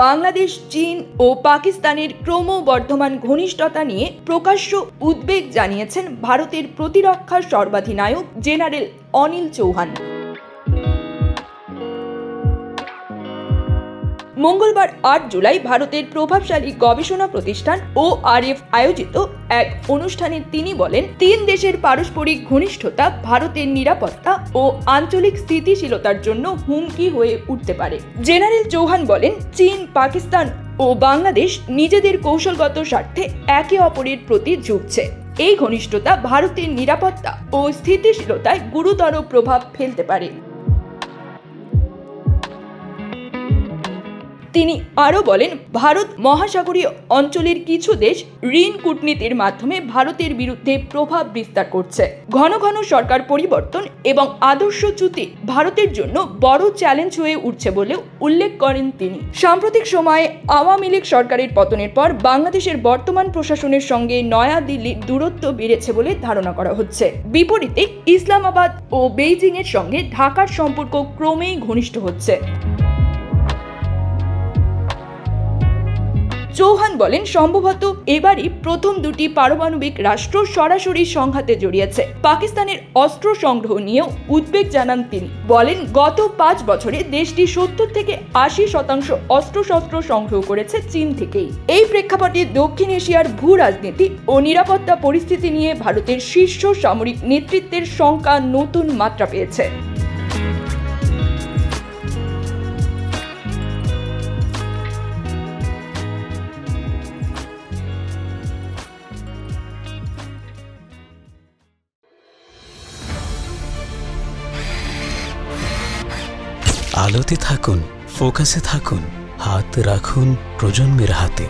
বাংলাদেশ, চীন ও পাকিস্তানের ক্রমবর্ধমান ঘনিষ্ঠতা নিয়ে প্রকাশ্য উদ্বেগ জানিয়েছেন ভারতের প্রতিরক্ষা সর্বাধিনায়ক জেনারেল অনিল চৌহান। মঙ্গলবার ৮ জুলাই ভারতের প্রভাবশালী গবেষণা প্রতিষ্ঠান ORF আয়োজিত এক অনুষ্ঠানে তিনি বলেন, ৩ দেশের পারস্পরিক ঘনিষ্ঠতা ভারতের নিরাপত্তা ও আঞ্চলিক স্থিতিশীলতার জন্য হুমকি হয়ে উঠতে পারে। জেনারেল চৌহান বলেন, চীন, পাকিস্তান ও বাংলাদেশ নিজেদের কৌশলগত স্বার্থে একে অপরের প্রতি ঝুঁকছে। এই ঘনিষ্ঠতা ভারতের নিরাপত্তা ও স্থিতিশীলতায় গুরুতর প্রভাব ফেলতে পারে। তিনি আরও বলেন, ভারত মহাসাগরীয় অঞ্চলের কিছু দেশ ঋণ কূটনীতির মাধ্যমে ভারতের বিরুদ্ধে প্রভাব বিস্তার করছে। ঘন ঘন সরকার পরিবর্তন এবং আদর্শচ্যুতি ভারতের জন্য বড় চ্যালেঞ্জ হয়ে উঠছে বলে উল্লেখ করেন তিনি। সাম্প্রতিক সময়ে আওয়ামী লীগ সরকারের পতনের পর বাংলাদেশের বর্তমান প্রশাসনের সঙ্গে নয়াদিল্লির দূরত্ব বেড়েছে বলে ধারণা করা হচ্ছে। বিপরীতে ইসলামাবাদ ও বেইজিং এর সঙ্গে ঢাকার সম্পর্ক ক্রমেই ঘনিষ্ঠ হচ্ছে। চৌহান বলেন, সম্ভবত এবারই প্রথম দুটি পারমাণবিক রাষ্ট্র সরাসরি সংঘাতে জড়িয়েছে। পাকিস্তানের অস্ত্র সংগ্রহ নিয়েও উদ্বেগ জানান তিনি। বলেন, গত 5 বছরে দেশটি 70 থেকে 80% অস্ত্রশস্ত্র সংগ্রহ করেছে চীন থেকেই। এই প্রেক্ষাপটে দক্ষিণ এশিয়ার ভূ রাজনীতি ও নিরাপত্তা পরিস্থিতি নিয়ে ভারতের শীর্ষ সামরিক নেতৃত্বের শঙ্কা নতুন মাত্রা পেয়েছে। আলোতে থাকুন, ফোকাসে থাকুন, হাত রাখুন প্রজন্মের হাতে।